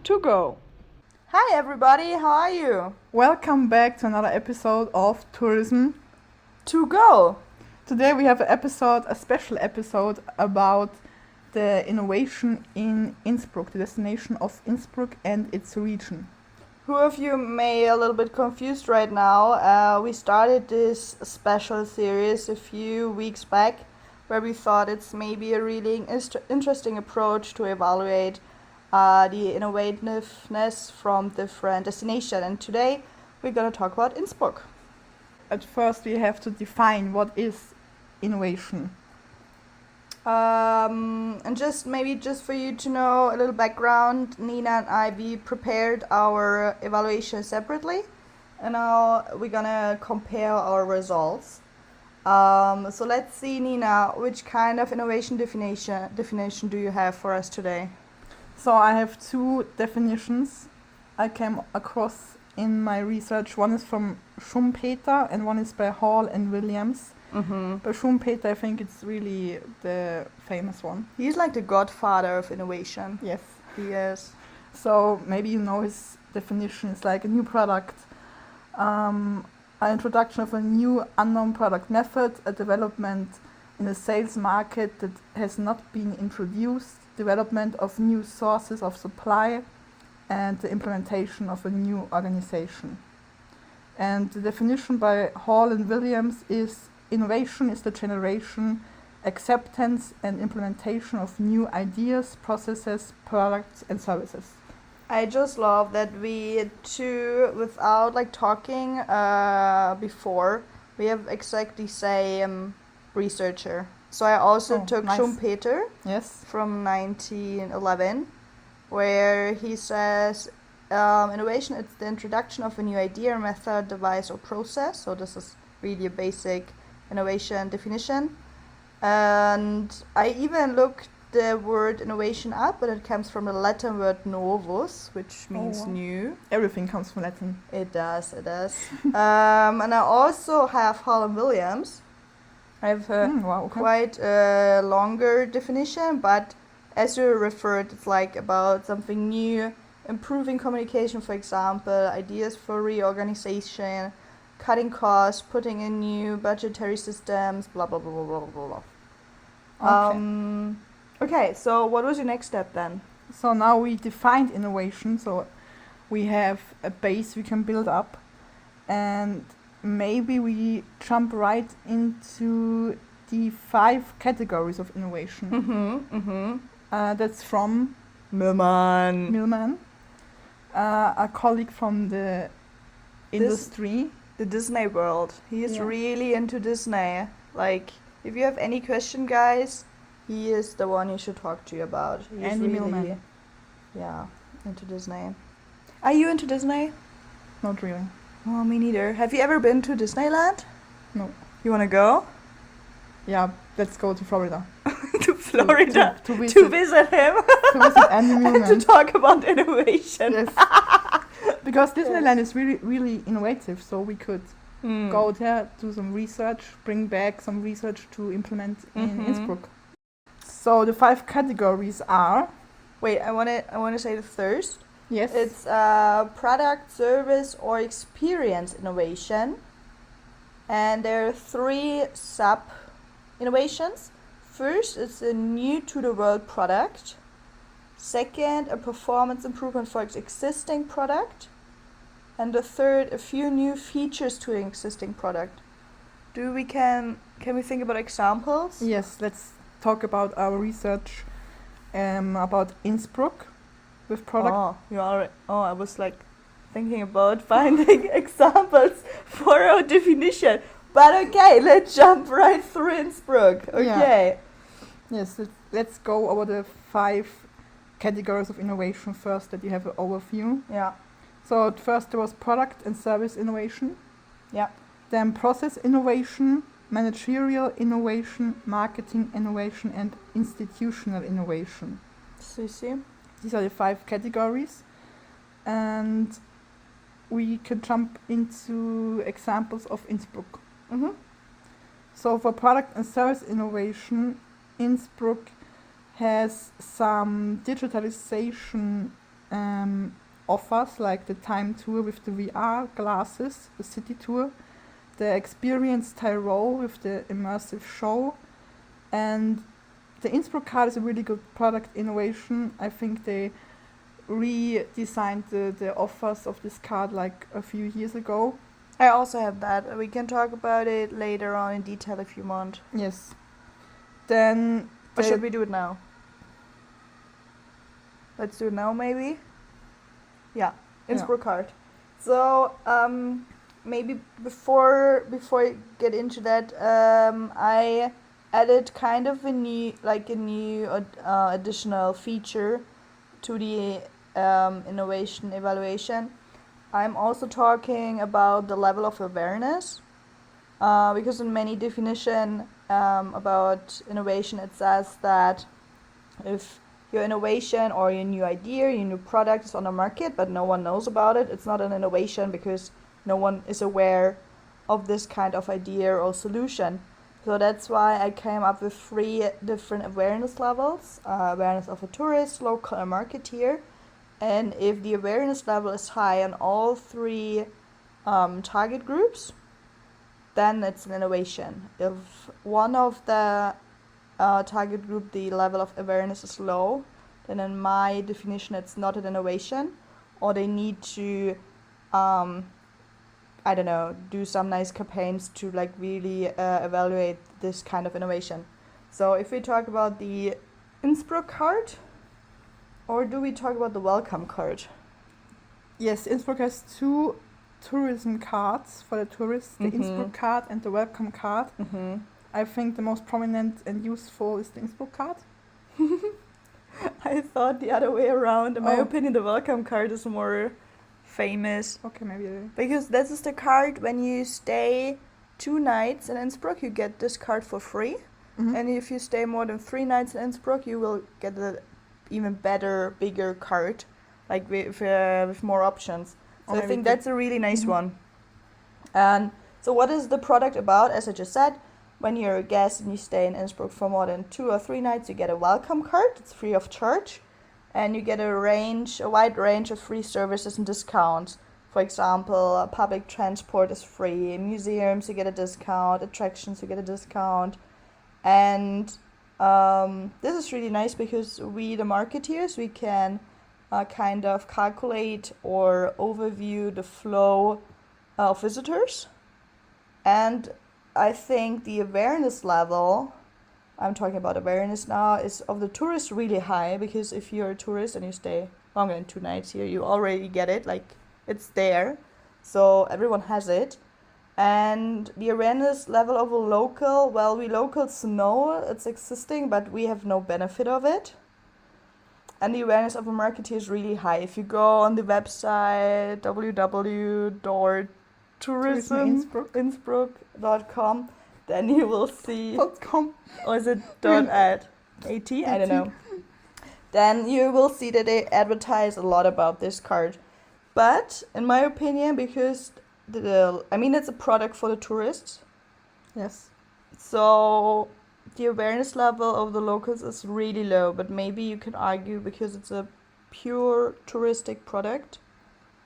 to go. Hi everybody, how are you? Welcome back to another episode of Tourism To go. Today we have a special episode about the innovation in Innsbruck, the destination of Innsbruck and its region. Who of you may a little bit confused right now? We started this special series a few weeks back where we thought it's maybe a really interesting approach to evaluate the innovativeness from different destinations. And today we're going to talk about Innsbruck. At first we have to define what is innovation. And just for you to know a little background, Nina and I, we prepared our evaluation separately, and now we're gonna compare our results. So let's see, Nina, which kind of innovation definition do you have for us today? So I have two definitions I came across in my research. One is from Schumpeter and one is by Hall and Williams. Mm-hmm. But Schumpeter, I think it's really the famous one. He's like the godfather of innovation. Yes. He is. So maybe you know his definition is like a new product, an introduction of a new unknown product method, a development in a sales market that has not been introduced, development of new sources of supply, and the implementation of a new organization. And the definition by Hall and Williams is: innovation is the generation, acceptance, and implementation of new ideas, processes, products, and services. I just love that we two, without like talking before, we have exactly same researcher. So I also took nice. Schumpeter Yes. from 1911, where he says innovation is the introduction of a new idea, method, device, or process. So this is really a basic innovation definition. And I even looked the word innovation up, but it comes from the Latin word novus, which means new. Everything comes from Latin. It does. And I also have Hall and Williams. I have quite a longer definition, but as you referred, it's like about something new, improving communication, for example, ideas for reorganization, cutting costs, putting in new budgetary systems, blah, blah, blah, blah, blah, blah. Okay, so what was your next step then? So now we defined innovation, so we have a base we can build up, and maybe we jump right into the 5 categories of innovation. That's from Millman, a colleague from the industry. The Disney world. He is really into Disney. Like, if you have any question, guys, he is the one you should talk to about. He's Andy Millman. Yeah, into Disney. Are you into Disney? Not really. Oh, me neither. Have you ever been to Disneyland? No. You want to go? Yeah, let's go to Florida. To Florida? To visit him? to visit Andy Millman. And to talk about innovation. Yes. Because Disneyland is really, really innovative, so we could go there, do some research, bring back some research to implement in Innsbruck. So the 5 categories are... Wait, I want to say the first. Yes. It's product, service, or experience innovation. And there are 3 sub-innovations. First, it's a new-to-the-world product. Second, a performance improvement for its existing product. And the third, a few new features to an existing product. Can we think about examples? Yes, let's talk about our research about Innsbruck with product. I was like thinking about finding examples for our definition. But okay, let's jump right through Innsbruck. Okay. Yeah. Yes, let's go over the 5 categories of innovation first, that you have an overview. Yeah. So first there was product and service innovation. Yeah. Then process innovation, managerial innovation, marketing innovation, and institutional innovation. So you see? These are the 5 categories. And we can jump into examples of Innsbruck. So for product and service innovation, Innsbruck has some digitalization offers, like the time tour with the VR glasses, the city tour, the experience Tyrol with the immersive show, and the Innsbruck card is a really good product innovation. I think they redesigned the offers of this card like a few years ago. I also have that. We can talk about it later on in detail if you want. Yes. Then... Or should we do it now? Let's do it now, maybe? Yeah, Innsbruck card. So, maybe before I get into that, I added kind of a new additional feature to the innovation evaluation. I'm also talking about the level of awareness, because in many definition about innovation it says that if your innovation or your new idea, your new product is on the market but no one knows about it, it's not an innovation because no one is aware of this kind of idea or solution. So that's why I came up with 3 different awareness levels: awareness of a tourist, local, and marketeer. And if the awareness level is high on all 3 target groups, then it's an innovation. If one of the target group, the level of awareness is low, then in my definition it's not an innovation, or they need to do some nice campaigns to like really evaluate this kind of innovation. So if we talk about the Innsbruck card, or do we talk about the welcome card? Yes, Innsbruck has 2 tourism cards for the tourists, the Innsbruck card and the welcome card. I think the most prominent and useful is the Innsbruck card. I thought the other way around. In my opinion, the welcome card is more famous. Okay, maybe. Because this is the card when you stay 2 nights in Innsbruck, you get this card for free. And if you stay more than 3 nights in Innsbruck, you will get an even better, bigger card, like with more options. So I think that's a really nice one. And so what is the product about? As I just said, when you're a guest and you stay in Innsbruck for more than 2 or 3 nights, you get a welcome card. It's free of charge. And you get a wide range of free services and discounts. For example, public transport is free, museums you get a discount, attractions you get a discount. And this is really nice because we, the marketeers, we can kind of calculate or overview the flow of visitors. And I think the awareness level, I'm talking about awareness now, is of the tourists really high, because if you're a tourist and you stay longer than 2 nights here, you already get it, like it's there. So everyone has it. And the awareness level of a local, well, we locals know it's existing, but we have no benefit of it. And the awareness of a marketer is really high. If you go on the website www.tourisminnsbruck.com, then you will see... .com. Or is it .at? AT? I don't know. Then you will see that they advertise a lot about this card. But, in my opinion, because... it's a product for the tourists. Yes. So the awareness level of the locals is really low, but maybe you can argue because it's a pure touristic product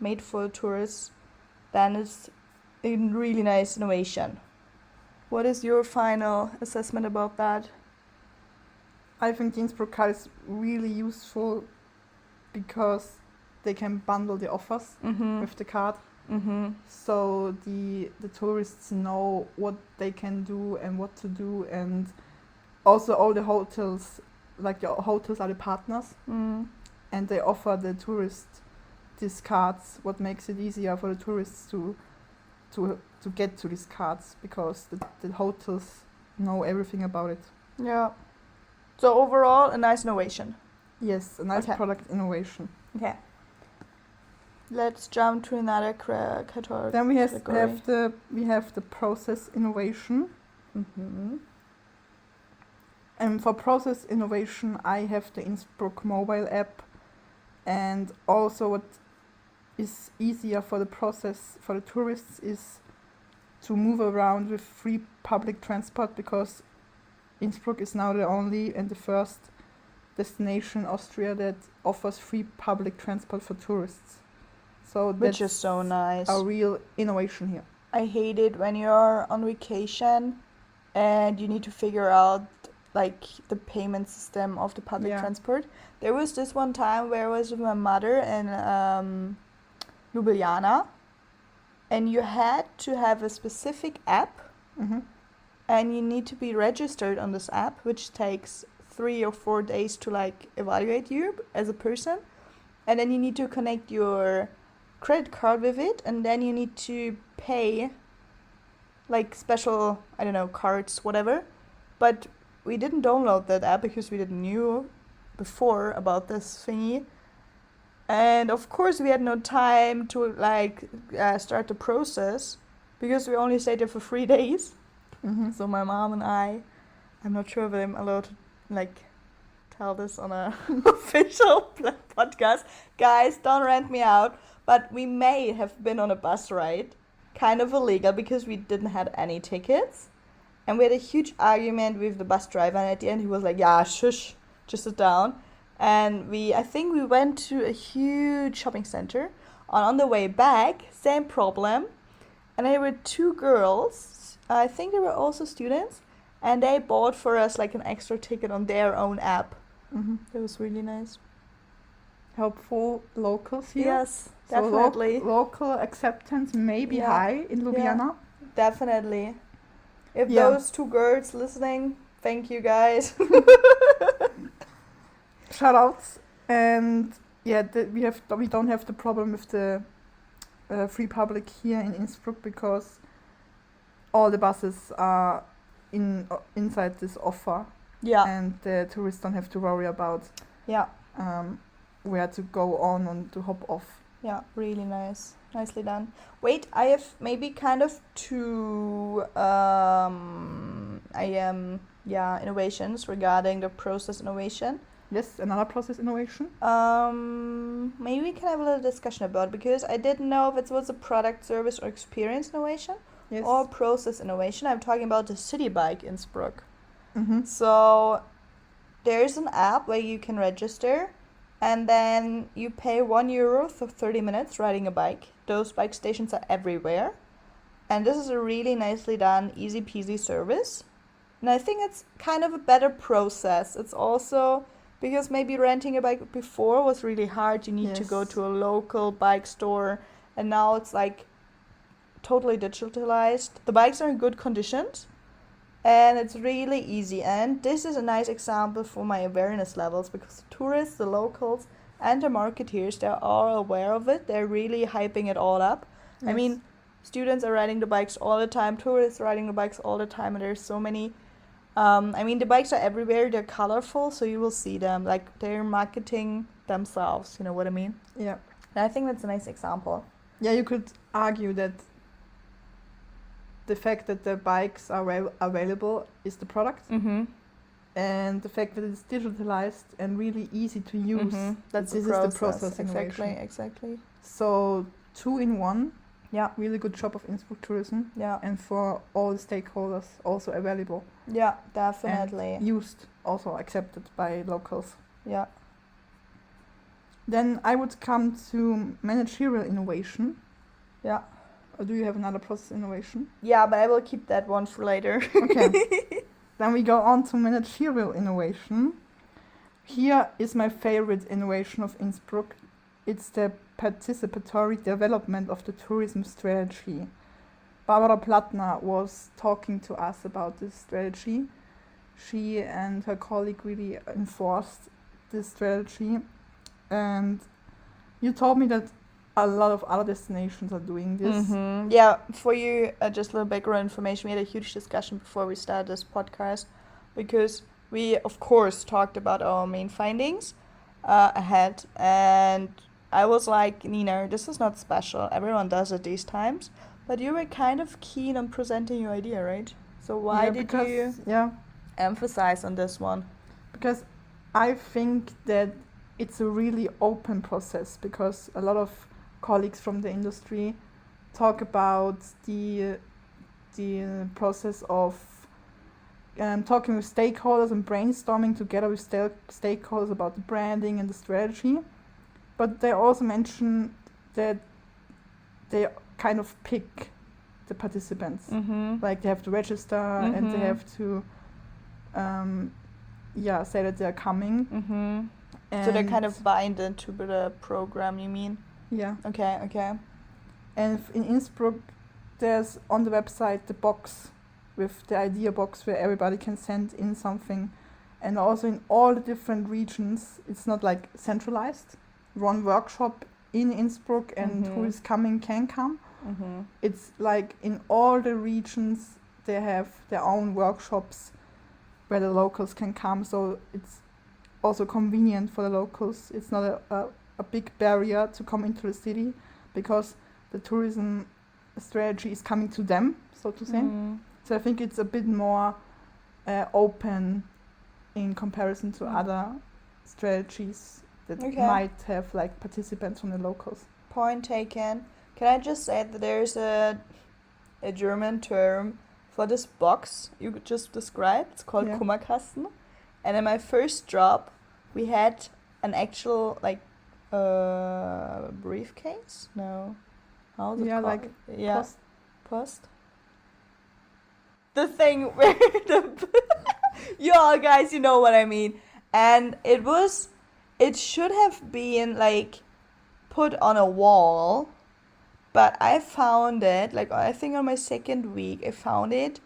made for tourists, then it's a really nice innovation. What is your final assessment about that? I think the Innsbruck card is really useful because they can bundle the offers with the card. So the tourists know what they can do and what to do, and also all the hotels, like the hotels are the partners, and they offer the tourists these cards, what makes it easier for the tourists to get to these cards, because the hotels know everything about it. Yeah. So overall, a nice innovation. Yes, a nice product innovation. Okay. Let's jump to another category. Then we have the process innovation. And for process innovation, I have the Innsbruck mobile app, and also what is easier for the process for the tourists is to move around with free public transport, because Innsbruck is now the only and the first destination in Austria that offers free public transport for tourists. So which is so nice. A real innovation here. I hate it when you're on vacation and you need to figure out like the payment system of the public transport. There was this one time where I was with my mother in Ljubljana, and you had to have a specific app, and you need to be registered on this app, which takes 3 or 4 days to like evaluate you as a person, and then you need to connect your credit card with it, and then you need to pay like special, I don't know, cards, whatever. But we didn't download that app because we didn't knew before about this thingy. And of course we had no time to like start the process because we only stayed there for 3 days. So my mom and I'm not sure if I'm allowed to like tell this on a official podcast. Guys, don't rent me out. But we may have been on a bus ride, kind of illegal because we didn't have any tickets. And we had a huge argument with the bus driver, and at the end he was like, yeah, shush, just sit down. And I think we went to a huge shopping center. On the way back, same problem. And there were 2 girls, I think they were also students, and they bought for us like an extra ticket on their own app. It was really nice. Helpful locals here. Yes, definitely. So local acceptance may be high in Ljubljana. Yeah, definitely. If those 2 girls listening, thank you guys. Shoutouts. And we don't have the problem with the free public here in Innsbruck because all the buses are inside this offer. Yeah. And the tourists don't have to worry about where to go on and to hop off. Yeah, really nice. Nicely done. Wait, I have maybe kind of 2 innovations regarding the process innovation. Yes, another process innovation. Maybe we can have a little discussion about it because I didn't know if it was a product, service, or experience innovation or process innovation. I'm talking about the city bike Innsbruck. So there's an app where you can register, and then you pay €1 for 30 minutes riding a bike. Those bike stations are everywhere. And this is a really nicely done, easy peasy service. And I think it's kind of a better process. It's also because maybe renting a bike before was really hard. You need to go to a local bike store. And now it's like totally digitalized. The bikes are in good conditions. And it's really easy. And this is a nice example for my awareness levels because the tourists, the locals, and the marketeers, they're all aware of it. They're really hyping it all up. I mean, students are riding the bikes all the time. Tourists are riding the bikes all the time. And there's so many. The bikes are everywhere. They're colorful, so you will see them. Like, they're marketing themselves. You know what I mean? Yeah. And I think that's a nice example. Yeah, you could argue that the fact that the bikes are available is the product, and the fact that it's digitalized and really easy to use. This is the process. Exactly. So 2 in 1. Yeah, really good job of Innsbruck Tourism. Yeah, and for all the stakeholders also available. Yeah, definitely. And used, also accepted by locals. Yeah. Then I would come to managerial innovation. Yeah. Or do you have another process innovation? Yeah, but I will keep that one for later. Okay. Then we go on to managerial innovation. Here is my favorite innovation of Innsbruck. It's the participatory development of the tourism strategy. Barbara Plattner was talking to us about this strategy. She and her colleague really enforced this strategy. And you told me that a lot of other destinations are doing this. Yeah, for you, just a little background information. We had a huge discussion before we started this podcast because we, of course, talked about our main findings ahead. And I was like, Nina, this is not special. Everyone does it these times. But you were kind of keen on presenting your idea, right? So why did you emphasize on this one? Because I think that it's a really open process because a lot of colleagues from the industry talk about the process of talking with stakeholders and brainstorming together with stakeholders about the branding and the strategy. But they also mention that they kind of pick the participants. Like they have to register and they have to say that they're coming. So they're kind of bind into the program, you mean? Yeah. Okay. And in Innsbruck, there's on the website the box with the idea box where everybody can send in something. And also in all the different regions, it's not like centralized. One workshop in Innsbruck and who is coming can come. It's like in all the regions, they have their own workshops where the locals can come. So it's also convenient for the locals. It's not a big barrier to come into the city because the tourism strategy is coming to them, so to say. So I think it's a bit more open in comparison to other strategies that might have like participants from the locals. Point taken. Can I just say that there's a German term for this box you just described? It's called Kummerkasten. And in my first job, we had an actual like briefcase. No, how's it called? Like post. The thing where you all guys, you know what I mean. And it should have been like put on a wall, but I found it like I think on my second week I found it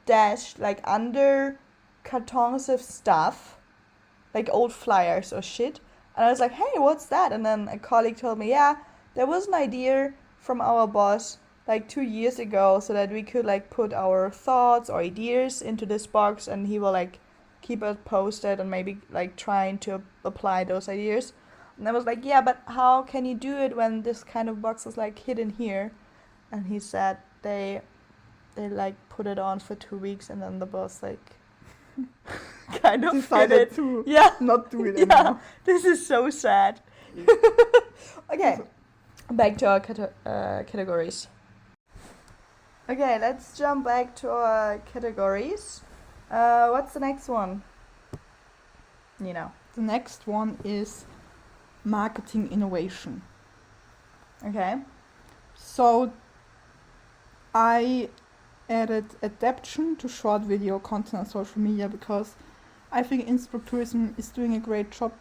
dashed like under cartons of stuff, like old flyers or shit. And I was like, hey, what's that? And then a colleague told me, yeah, there was an idea from our boss like 2 years ago so that we could like put our thoughts or ideas into this box and he will like keep us posted and maybe like trying to apply those ideas. And I was like, yeah, but how can you do it when this kind of box is like hidden here? And he said they like put it on for 2 weeks and then the boss like kind of decided to not do it anymore. Yeah, this is so sad. Okay, back to our categories. Okay, let's jump back to our categories. What's the next one? Nina. The next one is marketing innovation. Okay. So I added adaptation to short video content on social media because I think Innsbruck Tourism is doing a great job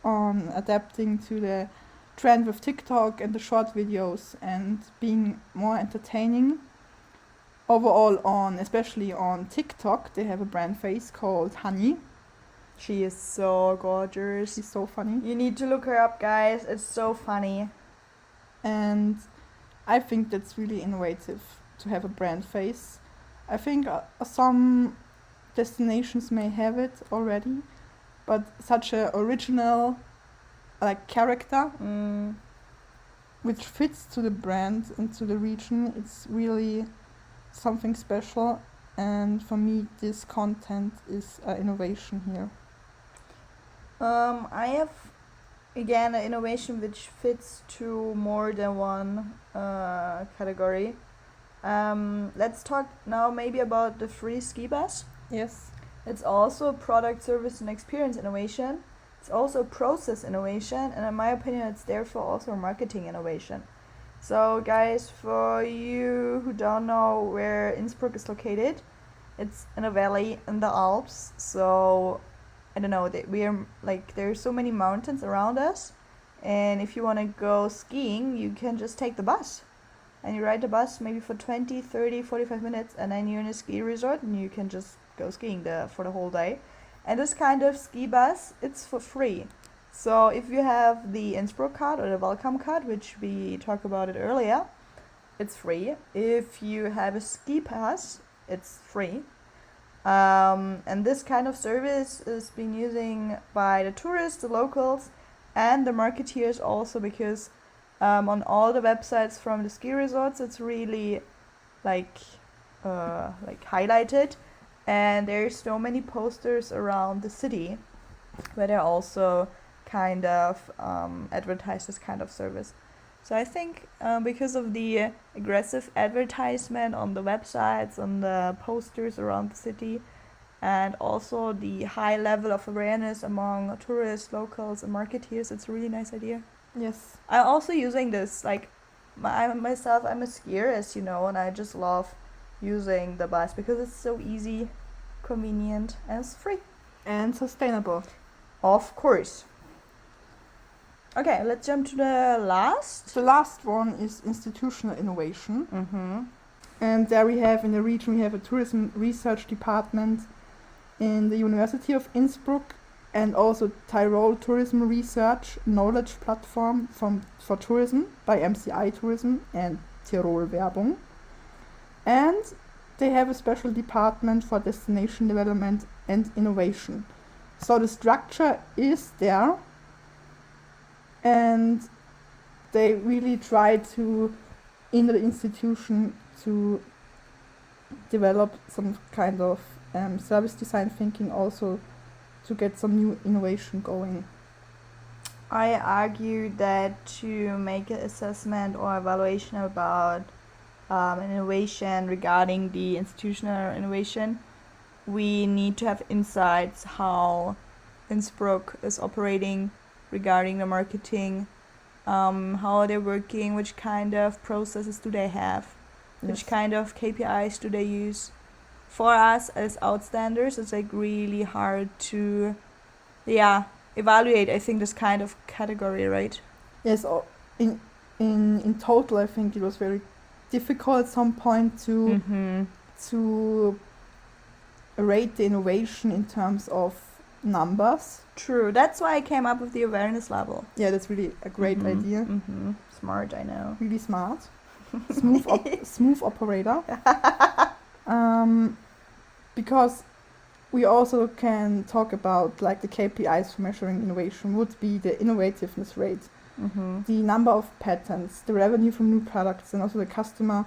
on adapting to the trend with TikTok and the short videos and being more entertaining. Overall, especially on TikTok, they have a brand face called Honey. She is so gorgeous. She's so funny. You need to look her up, guys. It's so funny. And I think that's really innovative to have a brand face. I think some destinations may have it already, but such a original like character which fits to the brand and to the region, it's really something special. And for me, this content is innovation here. I have again an innovation which fits to more than one category. Let's talk now maybe about the free ski bus. Yes. It's also product, service, and experience innovation. It's also process innovation, and in my opinion, it's therefore also marketing innovation. So, guys, for you who don't know where Innsbruck is located, it's in a valley in the Alps. So, I don't know, there's so many mountains around us, and if you want to go skiing, you can just take the bus. And you ride the bus maybe for 20, 30, 45 minutes, and then you're in a ski resort, and you can just go skiing for the whole day. And this kind of ski bus, it's for free. So if you have the Innsbruck card or the welcome card, which we talked about it earlier, it's free. If you have a ski pass, it's free. And this kind of service is being used by the tourists, the locals, and the marketeers also, because on all the websites from the ski resorts, it's really like highlighted. And there's so many posters around the city where they also kind of advertise this kind of service. So I think because of the aggressive advertisement on the websites, on the posters around the city, and also the high level of awareness among tourists, locals, and marketeers. It's a really nice idea. Yes. I'm also using this, like, I'm a skier, as you know, and I just love using the bus because it's so easy, convenient, and it's free. And sustainable. Of course. Okay, let's jump to the last. The last one is institutional innovation. Mm-hmm. And there we have, in the region, we have a tourism research department in the University of Innsbruck, and also Tyrol Tourism Research Knowledge Platform for Tourism by MCI Tourism and Tirol Werbung. And they have a special department for destination development and innovation. So the structure is there, and they really try to, in the institution, to develop some kind of service design thinking, also to get some new innovation going. I argue that to make an assessment or evaluation about innovation regarding the institutional innovation, we need to have insights how Innsbruck is operating regarding the marketing, how they're working, which kind of processes do they have, which kind of KPIs do they use. For us as outstanders, it's like really hard to evaluate, I think, this kind of category, right? Yes, in total I think it was very difficult at some point to rate the innovation in terms of numbers. True, that's why I came up with the awareness level. Yeah, that's really a great idea. Smart, I know. Really smart. Smooth operator. Because we also can talk about, like, the KPIs for measuring innovation would be the innovativeness rate, the number of patents, the revenue from new products, and also the customer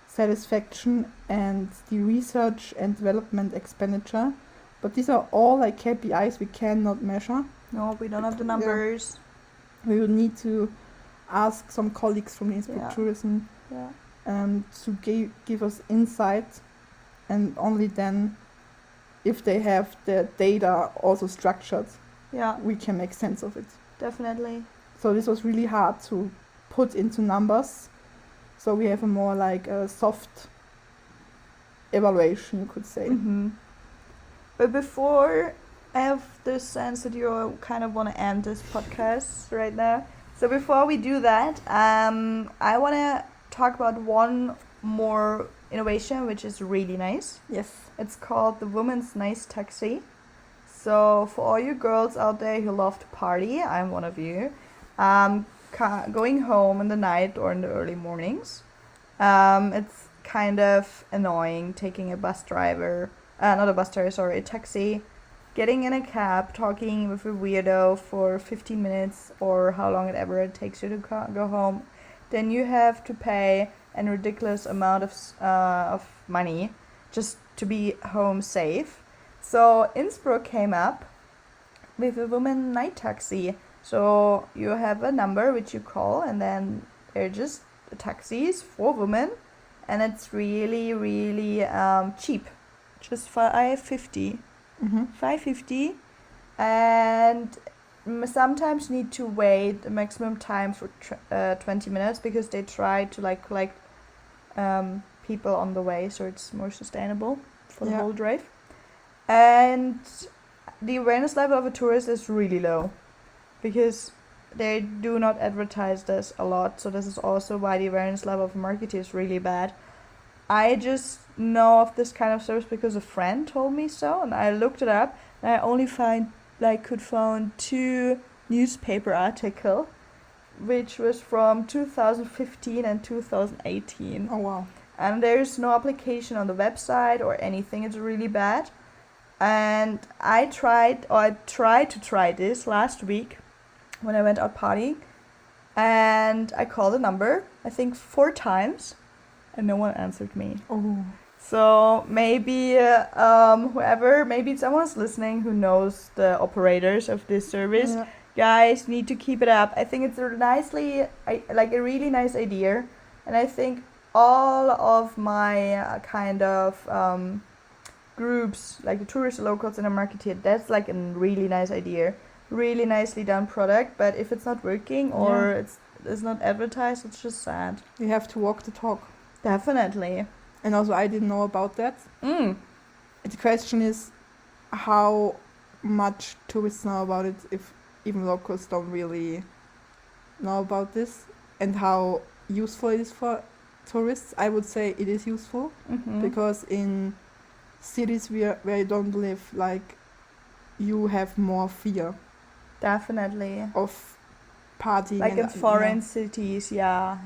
satisfaction and the research and development expenditure. But these are all like KPIs we cannot measure. No, we don't have the numbers. We will need to ask some colleagues from the Innsbruck Tourism to give us insight, and only then, if they have the data also structured, we can make sense of it. Definitely. So this was really hard to put into numbers. So we have a more like a soft evaluation, you could say. But before, I have this sense that you kind of want to end this podcast right now. So before we do that, I want to talk about one more innovation, which is really nice. Yes. It's called the Women's Nice Taxi. So for all you girls out there who love to party, I'm one of you, going home in the night or in the early mornings, it's kind of annoying taking a taxi, getting in a cab, talking with a weirdo for 15 minutes or how long it takes you to go home. Then you have to pay a ridiculous amount of money just to be home safe. So Innsbruck came up with a women night taxi. So you have a number which you call, and then they're just taxis for women, and it's really, really cheap. Just $5.50. $5.50, and sometimes need to wait the maximum time for 20 minutes because they try to like collect people on the way, so it's more sustainable for the whole drive. And the awareness level of a tourist is really low because they do not advertise this a lot, so this is also why the awareness level of a marketer is really bad. I just know of this kind of service because a friend told me so, and I looked it up, and I only could find 2 newspaper articles, which was from 2015 and 2018. Oh wow! And there's no application on the website or anything. It's really bad. And I tried to try this last week when I went out partying, and I called the number I think 4 times. And no one answered me. Oh. So maybe maybe someone's listening who knows the operators of this service. Guys, need to keep it up. I think it's a really nice idea. And I think all of my groups, like the tourist locals in a market here, that's like a really nice idea. Really nicely done product, but if it's not working or it's not advertised, it's just sad. You have to walk the talk. Definitely. And also I didn't know about that. Mm. The question is how much tourists know about it if even locals don't really know about this, and how useful it is for tourists. I would say it is useful because in cities where you don't live, like, you have more fear. Definitely. Of partying. Like in foreign cities, yeah.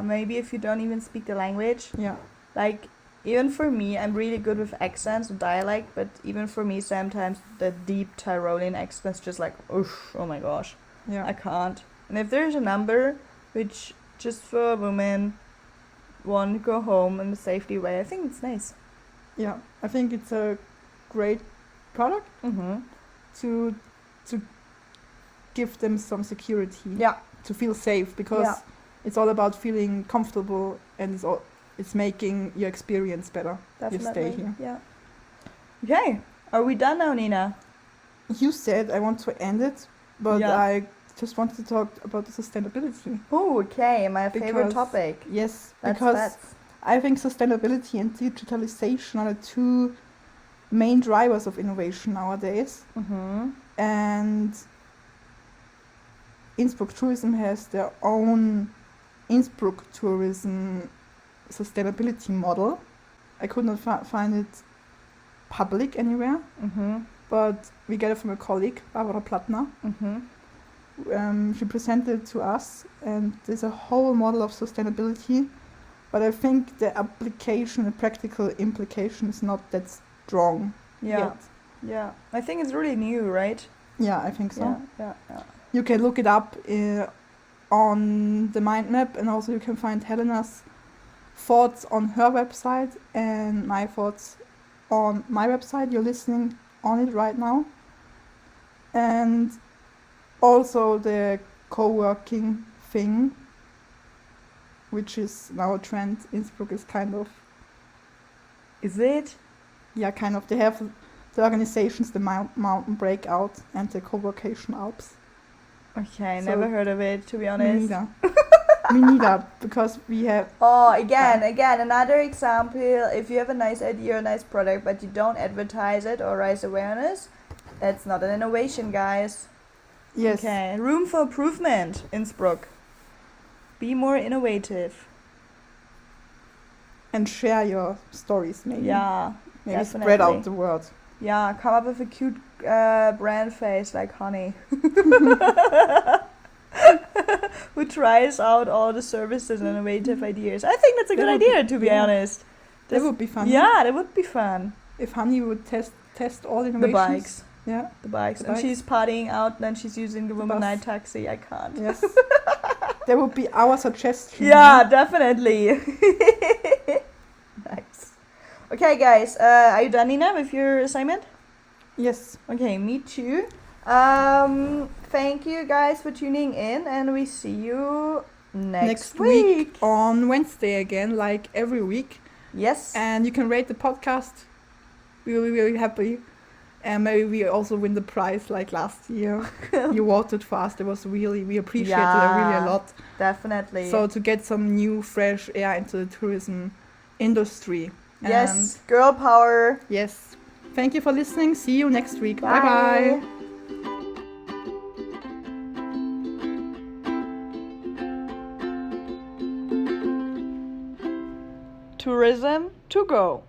Maybe if you don't even speak the language. Yeah. Like, even for me, I'm really good with accents and dialect, but even for me, sometimes the deep Tyrolean accent's just like, oof, oh my gosh. Yeah. I can't. And if there's a number which just for women want to go home in a safety way, I think it's nice. Yeah, I think it's a great product to give them some security. Yeah. To feel safe, because it's all about feeling comfortable, and it's making your experience better. Definitely. You stay here. Yeah. Okay. Are we done now, Nina? You said I want to end it, but I just wanted to talk about the sustainability. Oh, okay. My favorite topic. Yes, because I think sustainability and digitalization are the two main drivers of innovation nowadays. And Innsbruck Tourism has their own Innsbruck Tourism sustainability model. I could not find it public anywhere, but we get it from a colleague, Barbara Plattner. She presented it to us, and there's a whole model of sustainability, but I think the application, the practical implication is not that strong yet. Yeah, I think it's really new, right? Yeah, I think so. Yeah. You can look it up on the mind map, and also you can find Helena's thoughts on her website and my thoughts on my website. You're listening on it right now. And also the co-working thing, which is now a trend. Innsbruck is kind of... Is it? Yeah, kind of. They have the organizations, the Mountain Breakout and the Co-workation Alps. Okay, never heard of it, to be honest. Me neither. Me neither, because we have... Oh, again, another example. If you have a nice idea, a nice product, but you don't advertise it or raise awareness, that's not an innovation, guys. Yes. Okay, room for improvement, Innsbruck. Be more innovative. And share your stories, maybe. Yeah, maybe definitely. Spread out the word. Yeah, come up with a cute brand face like Honey. Who tries out all the services and innovative ideas. I think that's a good idea, to be honest. That would be fun. Yeah, that would be fun. If Honey would test all innovations. The bikes. Yeah. The bikes. And she's partying out, and then she's using the woman night taxi. I can't. Yes. That would be our suggestion. Yeah, definitely. Nice. Okay, guys. Are you done, Nina, with your assignment? Yes. Okay, me too. Thank you guys for tuning in, and we see you next week on Wednesday again, like every week. Yes. And you can rate the podcast. We will be really happy. And maybe we also win the prize like last year. You voted for us. We appreciate it really a lot. Definitely. So to get some new fresh air into the tourism industry. Yes, and girl power. Yes. Thank you for listening. See you next week. Bye bye. Tourism to go.